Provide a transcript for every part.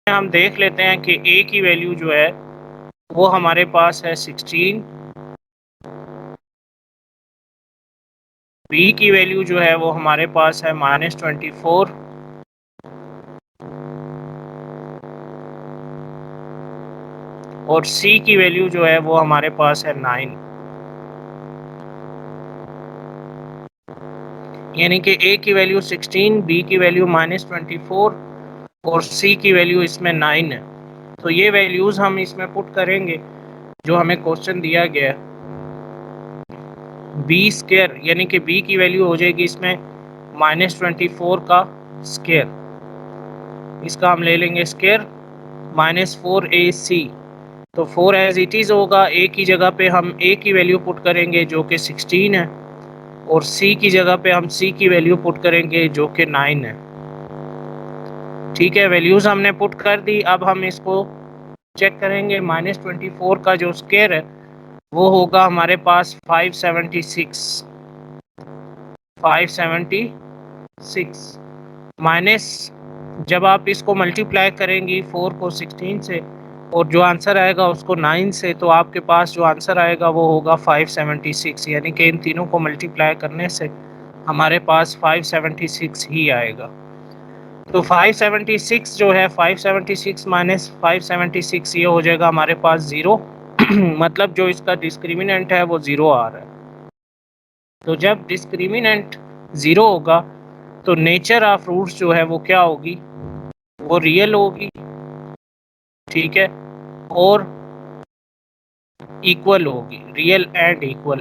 हम देख लेते हैं कि a की वैल्यू जो है वो हमारे पास है 16, b की वैल्यू जो है वो हमारे पास है -24 और c की वैल्यू जो है वो हमारे पास है 9। यानी कि a की वैल्यू 16, b की वैल्यू -24 और c की वैल्यू इसमें 9 है। तो ये वैल्यूज़ हम इसमें पुट करेंगे जो हमें क्वेश्चन दिया गया है। b स्क्वायर यानी कि b की वैल्यू हो जाएगी इसमें -24 का स्क्वायर, इसका हम ले लेंगे स्क्वायर -4ac। तो 4 एज इट इज़ होगा, a की जगह पे हम a की वैल्यू पुट करेंगे जो कि 16 है और c की जगह पे हम c की वैल्यू पुट करेंगे जो कि 9 है। ठीक है, वैल्यूज़ हमने पुट कर दी। अब हम इसको चेक करेंगे। -24 का जो स्क्वायर है वो होगा हमारे पास 576 माइनस, जब आप इसको मल्टीप्लाई करेंगी 4 को 16 से और जो आंसर आएगा उसको 9 से, तो आपके पास जो आंसर आएगा वो होगा 576। यानी कि इन तीनों को मल्टीप्लाई करने से हमारे पास 576 ही आएगा। तो 576 जो है 576 माइनस 576 ये हो जाएगा हमारे पास 0 मतलब जो इसका डिस्क्रिमिनेंट है वो 0 आ रहा है। तो जब डिस्क्रिमिनेंट 0 होगा तो नेचर ऑफ रूट्स जो है वो क्या होगी, वो रियल होगी। ठीक है, और इक्वल होगी, रियल एंड इक्वल।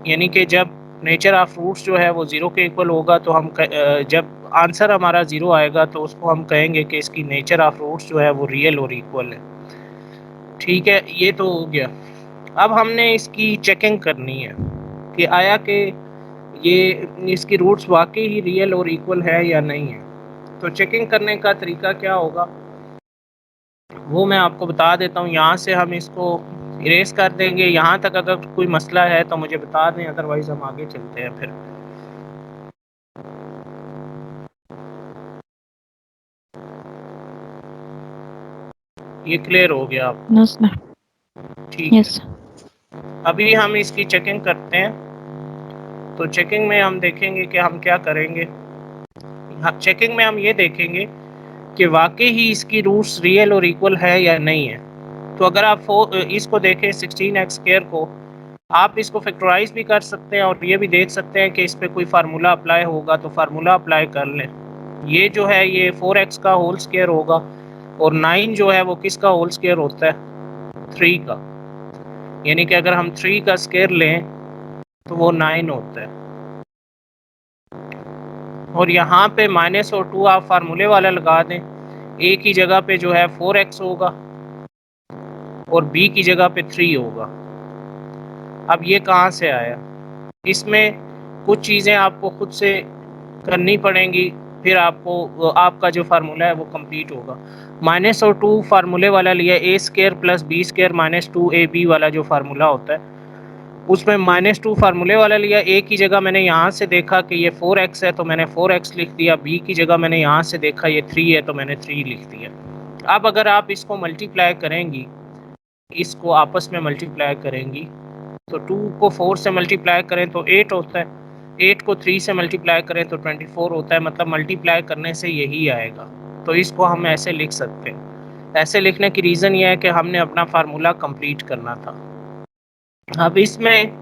यानी कि जब नेचर ऑफ रूट्स जो है वो 0 के इक्वल होगा तो हम जब आंसर हमारा 0 आएगा तो उसको हम कहेंगे कि इसकी नेचर ऑफ रूट्स जो है वो रियल और इक्वल है। ठीक है, ये तो हो गया। अब हमने इसकी चेकिंग करनी है कि आया कि ये इसकी रूट्स वाकई ही रियल और इक्वल है या नहीं है। तो चेकिंग करने का तरीका क्या होगा वो मैं आपको बता देता हूँ। यहाँ से हम इसको इरेज कर देंगे। यहाँ तक अगर कोई मसला है तो मुझे बता दें, अदरवाइज हम आगे चलते हैं। फिर ये क्लियर हो गया आप? ठीक है, अभी हम इसकी चेकिंग करते हैं। तो चेकिंग में हम देखेंगे कि हम क्या करेंगे। चेकिंग में हम ये देखेंगे कि वाकई ही इसकी रूट्स रियल और इक्वल है या नहीं है। तो अगर आप इसको देखें 16x² को, आप इसको फैक्टराइज भी कर सकते हैं और ये भी देख सकते हैं कि इस पर कोई फार्मूला अप्लाई होगा तो फार्मूला अप्लाई कर लें। ये जो है ये 4x का होल स्क्वायर होगा और 9 जो है वो किसका होल स्क्वायर होता है, 3 का। यानी कि अगर हम 3 का स्क्वायर लें तो वो 9 होता है। और यहाँ पे माइनस और 2 आप फार्मूले वाला लगा दें। a की जगह पे जो है 4x होगा और b की जगह पे 3 होगा। अब ये कहाँ से आया, इसमें कुछ चीज़ें आपको खुद से करनी पड़ेंगी, फिर आपको आपका जो फार्मूला है वो कंप्लीट होगा। माइनस और 2 फार्मूले वाला लिया, a² + b² - 2ab वाला जो फार्मूला होता है उसमें -2 फार्मूले वाला लिया। a की जगह मैंने यहाँ से देखा कि ये 4x है तो मैंने 4x लिख दिया। b की जगह मैंने यहाँ से देखा ये 3 है तो मैंने 3 लिख दिया। अब अगर आप इसको मल्टीप्लाई करेंगी, इसको आपस में मल्टीप्लाई करेंगी तो 2 को 4 से मल्टीप्लाई करें तो 8 होता है, 8 को 3 से मल्टीप्लाई करें तो 24 होता है। मतलब मल्टीप्लाई करने से यही आएगा। तो इसको हम ऐसे लिख सकते हैं। ऐसे लिखने की रीज़न ये है कि हमने अपना फार्मूला कंप्लीट करना था। अब इसमें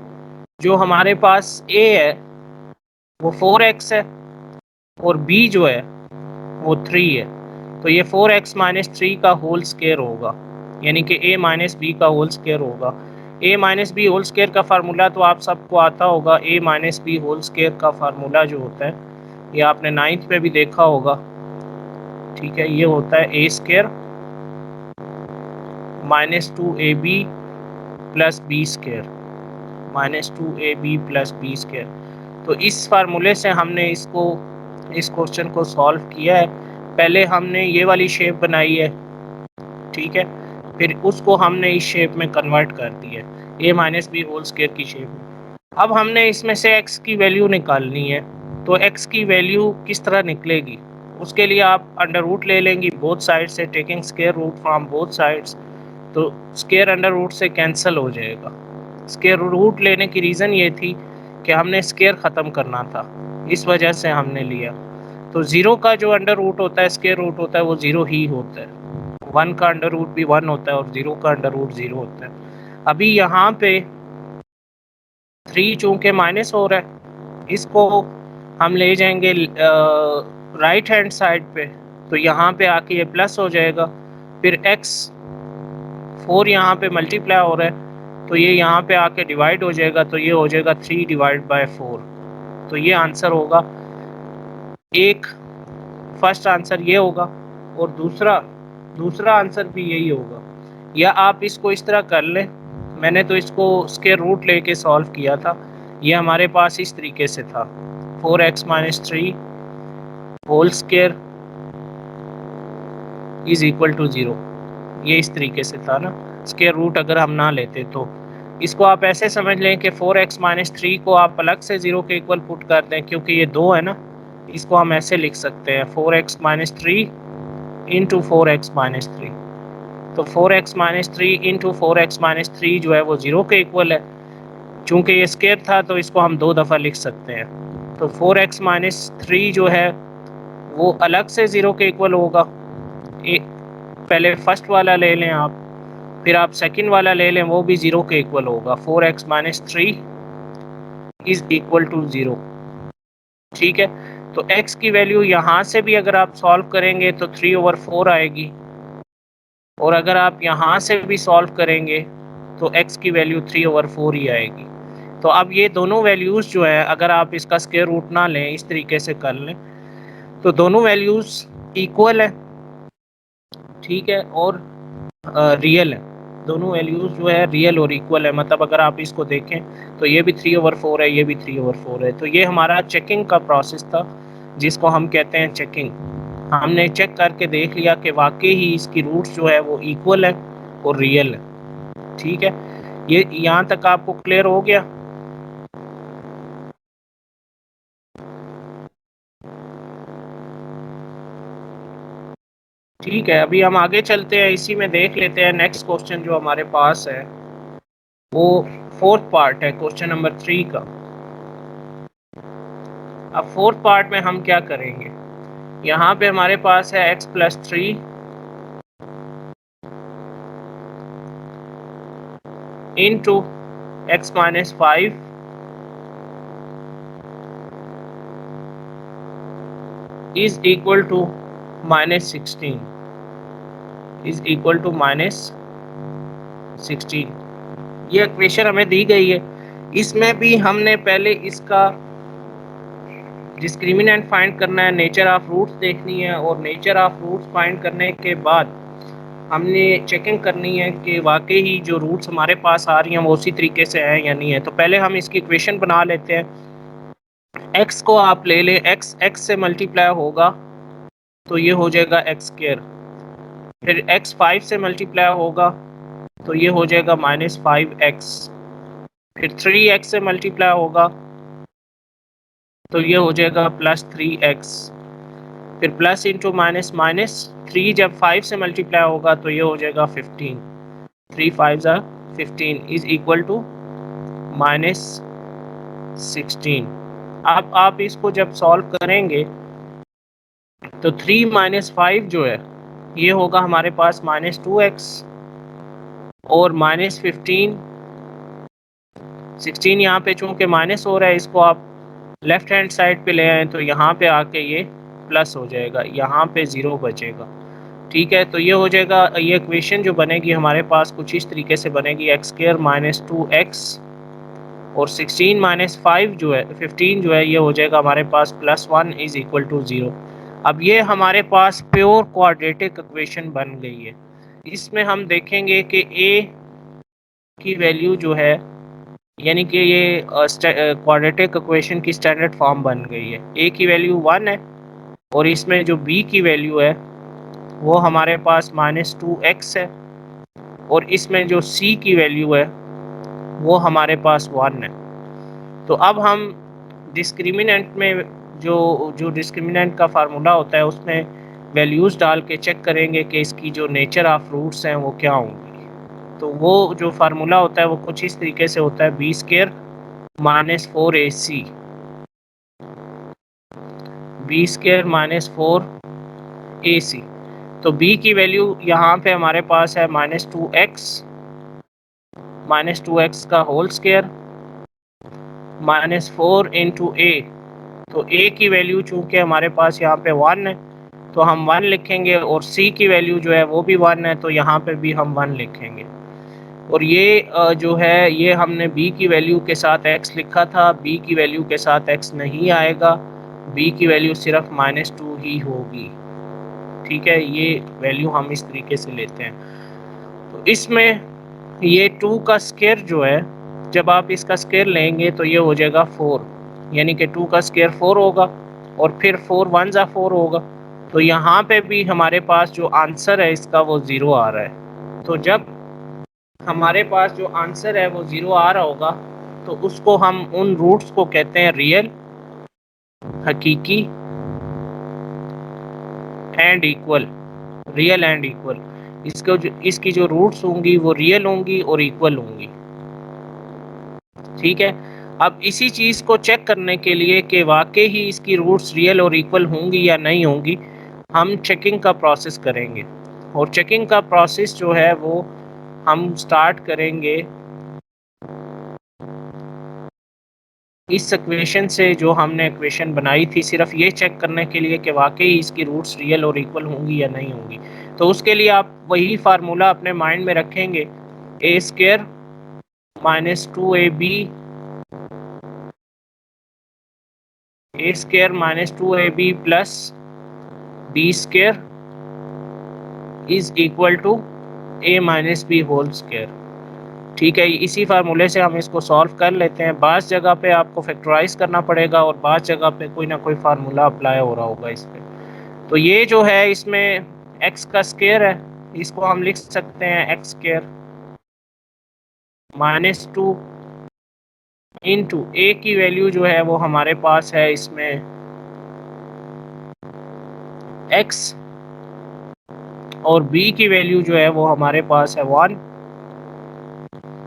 जो हमारे पास a है वो 4x है और b जो है वो 3 है। तो ये 4x - 3 का होल स्क्वायर होगा, यानी कि a - b का होल स्क्वायर होगा। a - b होल स्क्वायर का फार्मूला तो आप सबको आता होगा। a - b होल स्क्वायर का फार्मूला जो होता है ये आपने 9th में भी देखा होगा। ठीक है, ये होता है a² - 2ab + b² -2ab + b²। तो इस फार्मूले से हमने इस क्वेश्चन को सॉल्व किया है। पहले हमने ये वाली शेप बनाई है, ठीक है, फिर उसको हमने इस शेप में कन्वर्ट कर दिया है, a - b होल स्क्वायर की शेप में। अब हमने इसमें से x की वैल्यू निकालनी है। तो x की वैल्यू किस तरह निकलेगी उसके लिए आप अंडर रूट ले लेंगी बोथ साइड से, taking square root from both sides, तो स्क्वायर अंडर रूट से कैंसिल हो जाएगा। स्क्वायर रूट लेने की रीज़न ये थी कि हमने स्क्वायर ख़त्म करना था, इस वजह से हमने लिया। तो 0 का जो अंडर रूट होता है, स्क्वायर रूट होता है, वो 0 ही होता है। 1 का अंडर रूट भी 1 होता है और 0 का अंडर रूट 0 होता है। अभी यहाँ पे 3 चूँकि माइनस हो रहा है, इसको हम ले जाएंगे राइट हैंड साइड पे, तो यहाँ पे आके ये प्लस हो जाएगा। फिर x 4 यहाँ पे मल्टीप्लाई हो रहा है, तो ये यहाँ पे आके डिवाइड हो जाएगा, तो ये हो जाएगा 3 डिवाइड बाय 4। तो ये आंसर होगा, एक फर्स्ट आंसर ये होगा और दूसरा आंसर भी यही होगा। या आप इसको इस तरह कर लें, मैंने तो इसको स्क्वायर रूट लेके सॉल्व किया था। ये हमारे पास इस तरीके से था, 4x - 3 whole square is equal to 0। ये इस तरीके से था ना, स्क्वायर रूट अगर हम ना लेते तो। इसको आप ऐसे समझ लें कि 4x - 3 को आप अलग से 0 के इक्वल पुट कर दें, क्योंकि ये 2 है ना, इसको हम ऐसे लिख सकते हैं 4x - 3 इंटू 4x - 3। तो 4x - 3 इंटू 4x - 3 जो है वो 0 के इक्वल है। चूँकि ये स्क्वायर था तो इसको हम 2 दफ़ा लिख सकते हैं। तो 4x - 3 जो है वो अलग से 0 के इक्वल होगा। पहले फर्स्ट वाला ले लें आप, फिर आप सेकंड वाला ले लें, वो भी 0 के इक्वल होगा। 4x - 3 is equal to 0। ठीक है, तो x की वैल्यू यहाँ से भी अगर आप सॉल्व करेंगे तो 3/4 आएगी, और अगर आप यहाँ से भी सॉल्व करेंगे तो x की वैल्यू 3/4 ही आएगी। तो अब ये दोनों वैल्यूज़ जो है, अगर आप इसका स्क्वायर रूट ना लें, इस तरीके से कर लें, तो दोनों वैल्यूज़ इक्वल है, ठीक है, और रियल है। दोनों वैल्यूज़ जो है रियल और इक्वल है। मतलब अगर आप इसको देखें तो ये भी 3/4 है, ये भी 3/4 है। तो ये हमारा चेकिंग का प्रोसेस था, जिसको हम कहते हैं चेकिंग। हमने चेक करके देख लिया कि वाकई ही इसकी रूट्स जो है वो इक्वल है और रियल है। ठीक है, ये यहाँ तक आपको क्लियर हो गया? ठीक है, अभी हम आगे चलते हैं, इसी में देख लेते हैं नेक्स्ट क्वेश्चन जो हमारे पास है, वो फोर्थ पार्ट है क्वेश्चन नंबर 3 का। अब फोर्थ पार्ट में हम क्या करेंगे, यहाँ पे हमारे पास है x + 3 into x - 5 is equal to -16 is equal to -16। ये इक्वेशन हमें दी गई है। इसमें भी हमने पहले इसका डिस्क्रिमिनेंट फाइंड करना है, नेचर ऑफ रूट्स देखनी है, और नेचर ऑफ रूट्स फाइंड करने के बाद हमने चेकिंग करनी है कि वाकई ही जो रूट्स हमारे पास आ रही हैं वो उसी तरीके से है या नहीं है। तो पहले हम इसकी इक्वेशन बना लेते हैं। x को आप ले लें, x से मल्टीप्लाई होगा तो ये हो जाएगा x²। फिर x 5 से मल्टीप्लाई होगा तो ये हो जाएगा -5x। फिर 3x से मल्टीप्लाई होगा तो ये हो जाएगा +3x। फिर प्लस इंटू माइनस माइनस, 3 जब 5 से मल्टीप्लाई होगा तो ये हो जाएगा 15। 3 5 15 इज इक्वल टू -16। अब आप इसको जब सॉल्व करेंगे तो 3 - 5 जो है ये होगा हमारे पास -2x, और -15 16 यहाँ पे चूँकि माइनस हो रहा है, इसको आप लेफ्ट हैंड साइड पे ले आए तो यहाँ पे आके ये प्लस हो जाएगा, यहाँ पे 0 बचेगा। ठीक है, तो ये हो जाएगा, ये इक्वेशन जो बनेगी हमारे पास कुछ इस तरीके से बनेगी, x² - 2x और 16 - 5 जो है 15 जो है ये हो जाएगा हमारे पास +1 इज इक्वल टू 0। अब ये हमारे पास प्योर क्वाड्रेटिक इक्वेशन बन गई है। इसमें हम देखेंगे कि a की वैल्यू जो है, यानी कि ये क्वाड्रेटिक इक्वेशन की स्टैंडर्ड फॉर्म बन गई है। a की वैल्यू 1 है, और इसमें जो b की वैल्यू है वो हमारे पास -2x है, और इसमें जो c की वैल्यू है वो हमारे पास 1 है। तो अब हम डिस्क्रिमिनेंट में जो जो डिस्क्रिमिनेंट का फार्मूला होता है उसमें वैल्यूज़ डाल के चेक करेंगे कि इसकी जो नेचर ऑफ रूट्स हैं वो क्या होंगी। तो वो जो फार्मूला होता है वो कुछ इस तरीके से होता है, B square minus 4ac, B square minus 4ac। तो b की वैल्यू यहाँ पे हमारे पास है -2x का होल स्क्वायर -4 इंटू a। तो a की वैल्यू चूँकि हमारे पास यहाँ पे 1 है तो हम 1 लिखेंगे, और c की वैल्यू जो है वो भी 1 है तो यहाँ पे भी हम 1 लिखेंगे। और ये जो है ये हमने b की वैल्यू के साथ x लिखा था, b की वैल्यू के साथ x नहीं आएगा, b की वैल्यू सिर्फ -2 ही होगी। ठीक है, ये वैल्यू हम इस तरीके से लेते हैं। तो इसमें ये 2 का स्क्वायर जो है, जब आप इसका स्क्वायर लेंगे तो ये हो जाएगा 4, यानी कि 2 का स्क्वायर 4 होगा, और फिर 4 1 जा 4 होगा। तो यहाँ पे भी हमारे पास जो आंसर है इसका वो 0 आ रहा है। तो जब हमारे पास जो आंसर है वो 0 आ रहा होगा तो उसको हम उन रूट्स को कहते हैं रियल, हकीकी and equal. Real and equal, इसकी जो रूट्स होंगी वो रियल होंगी और इक्वल होंगी। ठीक है, अब इसी चीज़ को चेक करने के लिए कि वाकई ही इसकी रूट्स रियल और इक्वल होंगी या नहीं होंगी, हम चेकिंग का प्रोसेस करेंगे। और चेकिंग का प्रोसेस जो है वो हम स्टार्ट करेंगे इस इक्वेशन से, जो हमने इक्वेशन बनाई थी सिर्फ ये चेक करने के लिए कि वाकई इसकी रूट्स रियल और इक्वल होंगी या नहीं होंगी। तो उसके लिए आप वही फार्मूला अपने माइंड में रखेंगे, a square minus 2ab, a square minus 2ab plus b square is equal to a minus B whole square. ठीक है, इसी फार्मूले से हम इसको सॉल्व कर लेते हैं। बाज़ जगह पे आपको फैक्टराइज करना पड़ेगा और बाज़ जगह पे कोई ना कोई फार्मूला अप्लाई हो रहा होगा इस पर। तो ये जो है इसमें x का स्क्वायर है, इसको हम लिख सकते हैं x स्क्वायर -2 इंटू a की वैल्यू जो है वो हमारे पास है इसमें x, और b की वैल्यू जो है वो हमारे पास है 1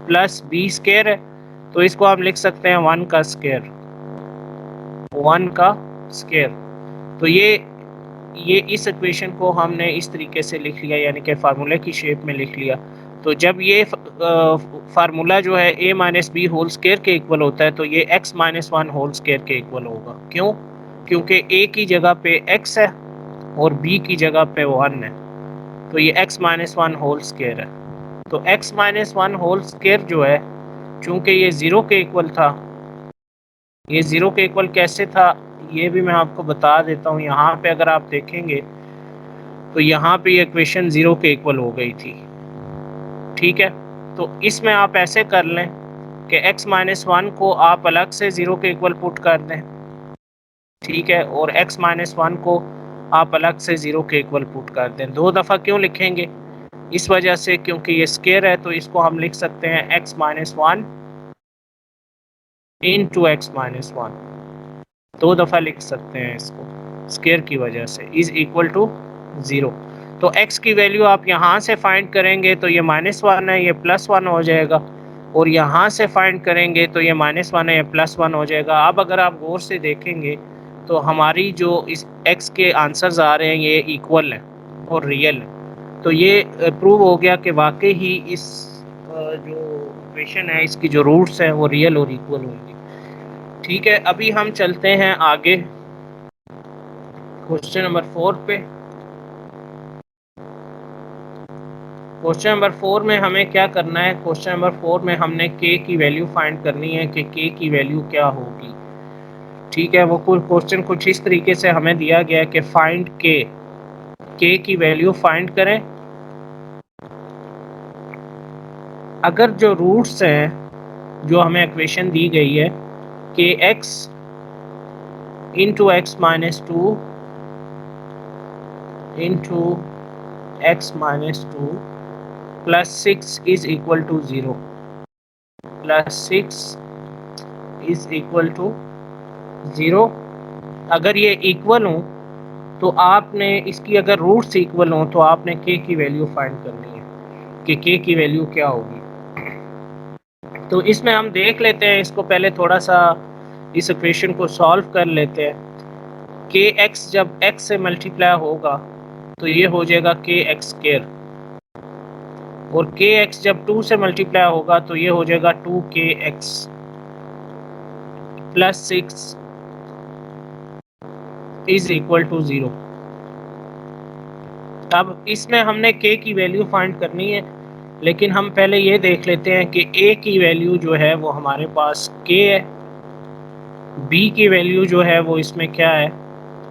प्लस b स्क्वायर है। तो इसको हम लिख सकते हैं 1 का स्क्वायर, 1 का स्क्वायर। तो ये इस इक्वेशन को हमने इस तरीके से लिख लिया, यानी कि फार्मूले की शेप में लिख लिया। तो जब ये फार्मूला जो है a minus B whole square के इक्वल होता है तो ये x माइनस 1 होल स्क्वायर के इक्वल होगा। क्यों? क्योंकि a की जगह पे x है और b की जगह पे 1 है, तो ये x माइनस 1 होल स्क्वायर है। तो x माइनस 1 होल स्क्वायर जो है, चूँकि ये 0 के इक्वल था, ये 0 के इक्वल कैसे था ये भी मैं आपको बता देता हूँ। यहाँ पे अगर आप देखेंगे तो यहाँ पे ये इक्वेशन 0 के इक्वल हो गई थी। ठीक है, तो इसमें आप ऐसे कर लें कि x माइनस 1 को आप अलग से 0 के इक्वल पुट कर दें। ठीक है, और x माइनस 1 को आप अलग से 0 के इक्वल पुट कर दें। 2 दफ़ा क्यों लिखेंगे? इस वजह से क्योंकि ये स्क्वायर है, तो इसको हम लिख सकते हैं x minus 1 into x minus 1। 2 दफ़ा लिख सकते हैं इसको स्क्वायर की वजह से, इज इक्वल टू 0। तो x की वैल्यू आप यहाँ से फाइंड करेंगे तो ये -1 है, ये +1 हो जाएगा, और यहाँ से फाइंड करेंगे तो ये -1 है, ये +1 हो जाएगा। अब अगर आप गौर से देखेंगे तो हमारी जो इस x के आंसर्स आ रहे हैं ये इक्वल है और रियल है। तो ये प्रूव हो गया कि वाकई ही इस जो इक्वेशन है इसकी जो रूट्स हैं वो रियल और इक्वल होंगी। ठीक है, अभी हम चलते हैं आगे क्वेश्चन नंबर 4 पे। क्वेश्चन नंबर 4 में हमें क्या करना है? क्वेश्चन नंबर 4 में हमने k की वैल्यू फाइंड करनी है कि k की वैल्यू क्या होगी। ठीक है, वो क्वेश्चन कुछ इस तरीके से हमें दिया गया है कि फाइंड k की वैल्यू फाइंड करें अगर जो रूट्स हैं जो हमें इक्वेशन दी गई है कि x into X minus 2 into X minus 2 plus 6 is equal to 0, plus 6 is equal to 0, अगर ये इक्वल हो तो आपने इसकी अगर रूट्स इक्वल हो तो आपने k की वैल्यू फाइंड करनी है कि k की वैल्यू क्या होगी। तो इसमें हम देख लेते हैं, इसको पहले थोड़ा सा इस इक्वेशन को सॉल्व कर लेते हैं। के एक्स जब x से मल्टीप्लाई होगा तो ये हो जाएगा के एक्स स्क्वायर, और के एक्स जब 2 से मल्टीप्लाई होगा तो ये हो जाएगा 2kx plus 6 is equal to 0। अब इसमें हमने k की वैल्यू फाइंड करनी है, लेकिन हम पहले ये देख लेते हैं कि a की वैल्यू जो है वो हमारे पास k है, b की वैल्यू जो है वो इसमें क्या है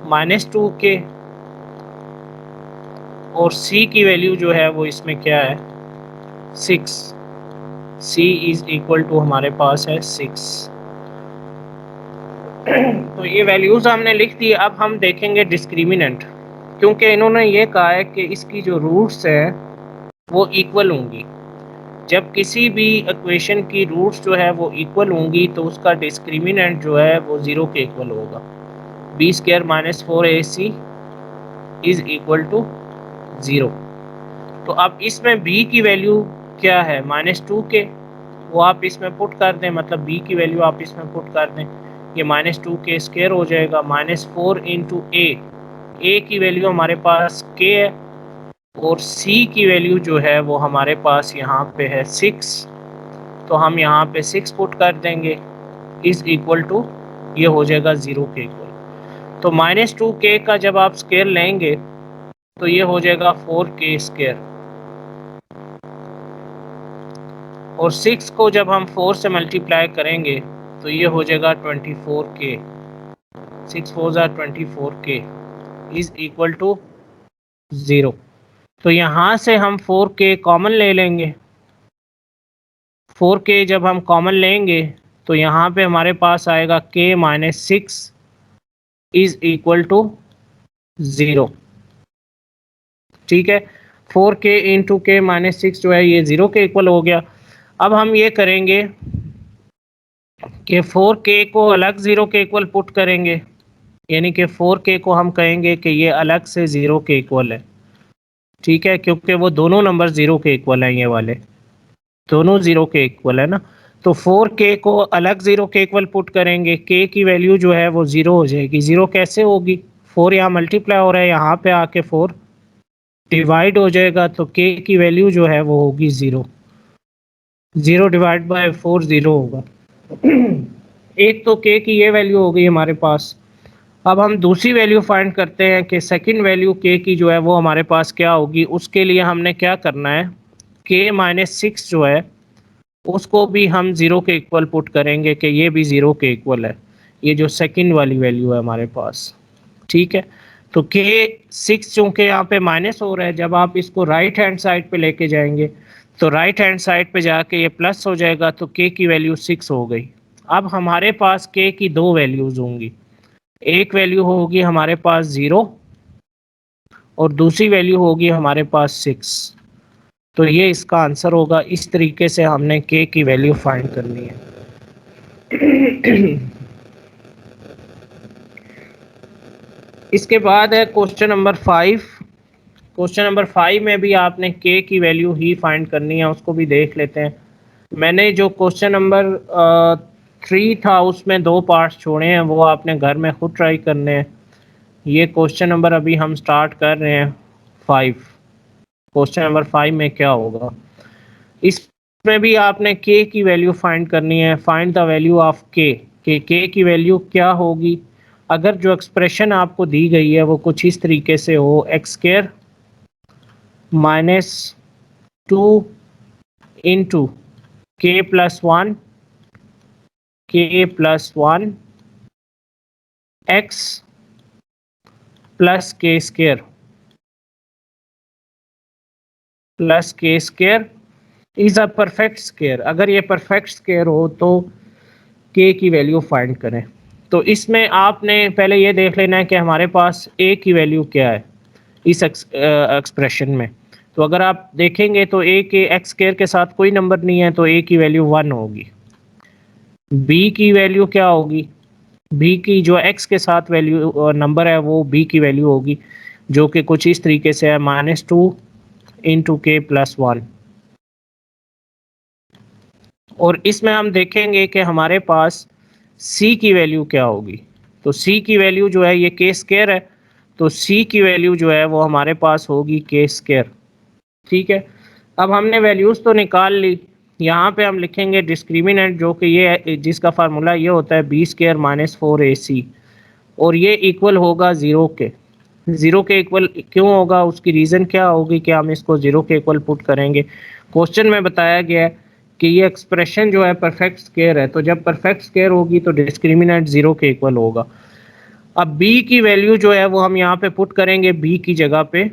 -2k, और c की वैल्यू जो है वो इसमें क्या है 6। c इज इक्वल टू हमारे पास है 6। तो ये वैल्यूज हमने लिख दी। अब हम देखेंगे डिस्क्रिमिनेंट, क्योंकि इन्होंने ये कहा है कि इसकी जो रूट्स हैं वो इक्वल होंगी। जब किसी भी इक्वेशन की रूट्स जो है वो इक्वल होंगी तो उसका डिस्क्रिमिनेंट जो है वो 0 के इक्वल होगा। b square minus 4ac is equal to 0। तो अब इसमें b की वैल्यू क्या है -2k, वो आप इसमें पुट कर दें, मतलब b की वैल्यू आप इसमें पुट कर दें, ये -2k स्क्वायर हो जाएगा, -4 इंटू a की वैल्यू हमारे पास k है, और c की वैल्यू जो है वो हमारे पास यहाँ पे है 6, तो हम यहाँ पे 6 पुट कर देंगे, इज इक्वल टू ये हो जाएगा 0 के इक्वल। तो -2k का जब आप स्क्वायर लेंगे तो ये हो जाएगा 4k स्क्वायर, और 6 को जब हम 4 से मल्टीप्लाई करेंगे तो ये हो जाएगा 24k, 6 4 24k is equal to 0। तो यहाँ से हम 4k कॉमन ले लेंगे। 4k जब हम कॉमन लेंगे तो यहाँ पे हमारे पास आएगा k minus 6 is equal to 0। ठीक है, 4k इंटू के माइनस 6 जो है ये 0 के इक्वल हो गया। अब हम ये करेंगे कि 4k को अलग 0 के इक्वल पुट करेंगे, यानी कि 4k को हम कहेंगे कि ये अलग से 0 के इक्वल है। ठीक है, क्योंकि वो दोनों नंबर 0 के इक्वल हैं, ये वाले दोनों 0 के इक्वल है ना। तो 4k को अलग 0 के इक्वल पुट करेंगे, k की वैल्यू जो है वो 0 हो जाएगी। 0 कैसे होगी, 4 यहाँ मल्टीप्लाई हो रहा है, यहाँ पे आके 4 डिवाइड हो जाएगा, तो k की वैल्यू जो है वो होगी 0। 0 डिवाइड बाय 4 0 होगा। एक तो k की ये वैल्यू हो गई हमारे पास। अब हम दूसरी वैल्यू फाइंड करते हैं कि सेकंड वैल्यू k की जो है वो हमारे पास क्या होगी। उसके लिए हमने क्या करना है, k माइनस 6 जो है उसको भी हम 0 के इक्वल पुट करेंगे कि ये भी 0 के इक्वल है, ये जो सेकंड वाली वैल्यू है हमारे पास। ठीक है, तो k 6 चूँकि यहाँ पे माइनस हो रहा है, जब आप इसको राइट हैंड साइड पे लेके जाएंगे तो राइट हैंड साइड पे जाके ये प्लस हो जाएगा, तो k की वैल्यू 6 हो गई। अब हमारे पास k की दो वैल्यूज़ होंगी, एक वैल्यू होगी हमारे पास 0 और दूसरी वैल्यू होगी हमारे पास 6। तो ये इसका आंसर होगा। इस तरीके से हमने k की वैल्यू फाइंड करनी है। इसके बाद है क्वेश्चन नंबर 5। क्वेश्चन नंबर 5 में भी आपने k की वैल्यू ही फाइंड करनी है, उसको भी देख लेते हैं। मैंने जो क्वेश्चन नंबर 3 था उसमें 2 पार्ट्स छोड़े हैं, वो आपने घर में खुद ट्राई करने हैं। ये क्वेश्चन नंबर अभी हम स्टार्ट कर रहे हैं 5। क्वेश्चन नंबर 5 में क्या होगा, इसमें भी आपने k की वैल्यू फाइंड करनी है। Find the value of k, कि k की वैल्यू क्या होगी अगर जो एक्सप्रेशन आपको दी गई है वो कुछ इस तरीके से हो, x square minus 2 into k plus 1 x plus k square is a perfect square. अगर ये परफेक्ट स्क्वायर हो तो k की वैल्यू फाइंड करें। तो इसमें आपने पहले ये देख लेना है कि हमारे पास a की वैल्यू क्या है इस एक्सप्रेशन में। तो अगर आप देखेंगे तो a के एक्स स्क्वायर के साथ कोई नंबर नहीं है, तो a की वैल्यू 1 होगी। b की वैल्यू क्या होगी, बी की जो एक्स के साथ वैल्यू नंबर है वो बी की वैल्यू होगी, जो कि कुछ इस तरीके से है -2 इंटू के प्लस 1। और इसमें हम देखेंगे कि हमारे पास सी की वैल्यू क्या होगी। तो सी की वैल्यू जो है ये के स्क्वायर है, तो सी की वैल्यू जो है वो हमारे पास होगी के स्क्वायर। ठीक है, अब हमने वैल्यूज़ तो निकाल ली। यहाँ पे हम लिखेंगे डिस्क्रिमिनेंट, जो कि ये जिसका फार्मूला ये होता है बी स्क्वायर माइनस 4ac, और ये इक्वल होगा ज़ीरो के। ज़ीरो के इक्वल क्यों होगा, उसकी रीज़न क्या होगी कि हम इसको ज़ीरो के इक्वल पुट करेंगे। क्वेश्चन में बताया गया है कि ये एक्सप्रेशन जो है परफेक्ट स्क्वायर है, तो जब परफेक्ट स्क्वायर होगी तो डिस्क्रिमिनेंट ज़ीरो के इक्वल होगा। अब b की वैल्यू जो है वो हम यहाँ पे पुट करेंगे b की जगह पे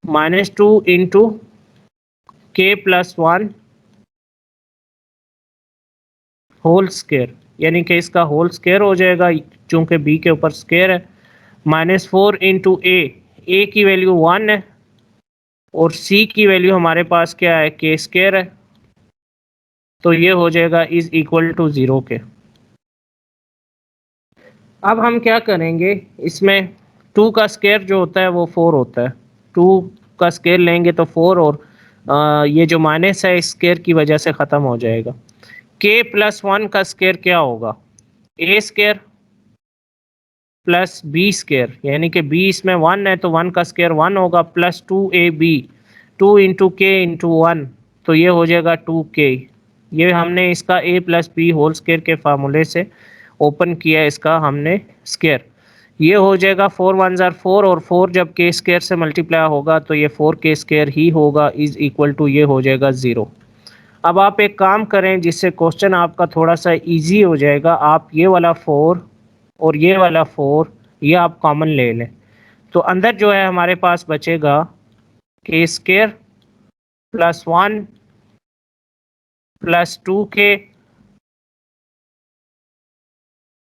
-2 इंटू के प्लस 1 होल स्क्वायर, यानी कि इसका होल स्क्वायर हो जाएगा चूंकि b के ऊपर स्क्वायर है, -4 इंटू ए की वैल्यू 1 है और c की वैल्यू हमारे पास क्या है, के स्क्वायर है, तो ये हो जाएगा इज इक्वल टू 0 के। अब हम क्या करेंगे, इसमें 2 का स्क्वायर जो होता है वो 4 होता है, 2 का स्क्वायर लेंगे तो 4, और ये जो माइनस है स्क्वायर की वजह से ख़त्म हो जाएगा। के प्लस 1 का स्क्वायर क्या होगा, ए स्क्वायर प्लस बी स्क्वायर, यानी कि बी इसमें 1 है तो 1 का स्क्वायर 1 होगा, प्लस 2ab, 2 इंटू के इंटू 1, तो ये हो जाएगा 2k। ये हमने इसका a plus B whole square के फार्मूले से ओपन किया, इसका हमने स्क्वायर, ये हो जाएगा 4 1 ज़ार 4, और 4 जब के स्क्वायर से मल्टीप्लाई होगा तो ये 4k स्क्वायर ही होगा, इज इक्वल टू ये हो जाएगा 0। अब आप एक काम करें जिससे क्वेश्चन आपका थोड़ा सा इजी हो जाएगा, आप ये वाला 4 और ये वाला 4 ये आप कॉमन ले लें, तो अंदर जो है हमारे पास बचेगा के square plus 1 plus 2k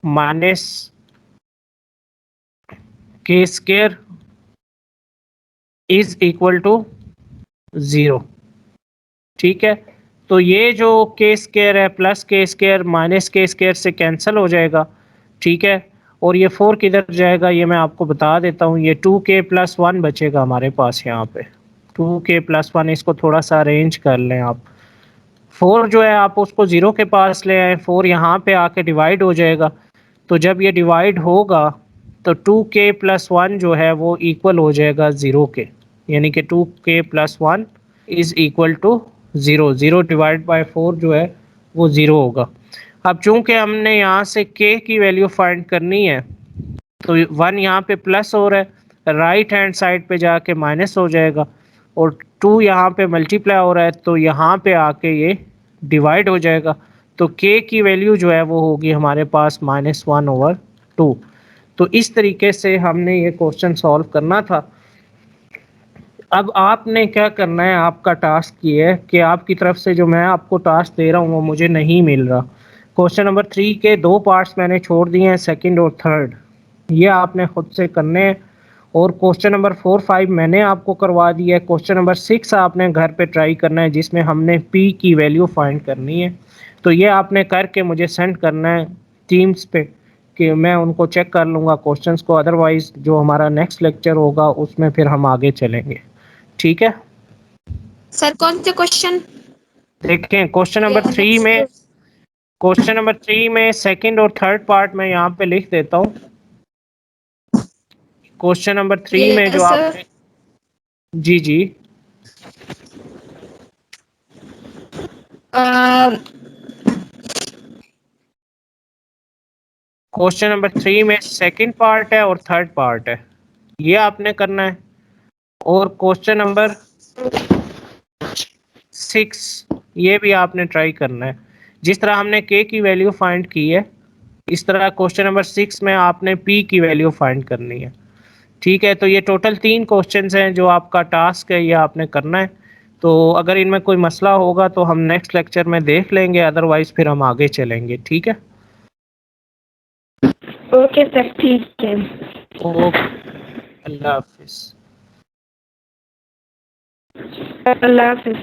minus के स्क्वायर इज इक्वल टू 0। ठीक है, तो ये जो के स्क्वायर है प्लस के स्क्वायर माइनस के स्क्वायर से कैंसिल हो जाएगा। ठीक है, और ये 4 किधर जाएगा ये मैं आपको बता देता हूँ, ये 2k प्लस 1 बचेगा हमारे पास यहाँ पे, 2k प्लस 1, इसको थोड़ा सा अरेंज कर लें आप। 4 जो है आप उसको 0 के पास ले आए, 4 यहाँ पे आके डिवाइड हो जाएगा, तो जब ये डिवाइड होगा तो 2k प्लस 1 जो है वो इक्वल हो जाएगा 0 के, यानी कि 2k plus 1 is equal to 0। 0 divide by 4 जो है वो 0 होगा। अब चूंकि हमने यहाँ से k की वैल्यू फाइंड करनी है, तो 1 यहाँ पे प्लस हो रहा है, राइट हैंड साइड पे जाके माइनस हो जाएगा, और 2 यहाँ पे मल्टीप्लाई हो रहा है तो यहाँ पे आके ये डिवाइड हो जाएगा, तो k की वैल्यू जो है वो होगी हमारे पास -1/2। तो इस तरीके से हमने ये क्वेश्चन सॉल्व करना था। अब आपने क्या करना है, आपका टास्क ये है कि आपकी तरफ से जो मैं आपको टास्क दे रहा हूँ वो मुझे नहीं मिल रहा। क्वेश्चन नंबर 3 के 2 पार्ट्स मैंने छोड़ दिए हैं, सेकंड और थर्ड, ये आपने खुद से करने हैं, और क्वेश्चन नंबर 4 5 मैंने आपको करवा दिया है। क्वेश्चन नंबर 6 आपने घर पे ट्राई करना है, जिसमें हमने p की वैल्यू फाइंड करनी है, तो ये आपने करके मुझे सेंड करना है टीम्स पे, कि मैं उनको चेक कर लूँगा क्वेश्चंस को, अदरवाइज़ जो हमारा नेक्स्ट लेक्चर होगा उसमें फिर हम आगे चलेंगे। ठीक है सर, कौन से क्वेश्चन? देखें, क्वेश्चन नंबर 3 में सेकंड और थर्ड पार्ट में यहाँ पे लिख देता हूँ। क्वेश्चन नंबर 3 में जो यस सर। आपने, जी जी, क्वेश्चन नंबर 3 में सेकंड पार्ट है और थर्ड पार्ट है, ये आपने करना है। और क्वेश्चन नंबर 6 ये भी आपने ट्राई करना है। जिस तरह हमने k की वैल्यू फाइंड की है, इस तरह क्वेश्चन नंबर 6 में आपने p की वैल्यू फाइंड करनी है। ठीक है, तो ये टोटल 3 क्वेश्चंस हैं जो आपका टास्क है, ये आपने करना है। तो अगर इनमें कोई मसला होगा तो हम नेक्स्ट लेक्चर में देख लेंगे, अदरवाइज फिर हम आगे चलेंगे। ठीक है, ओके सर, ठीक है। ओके, अल्लाह हाफिज़। अल्लाह हाफिज।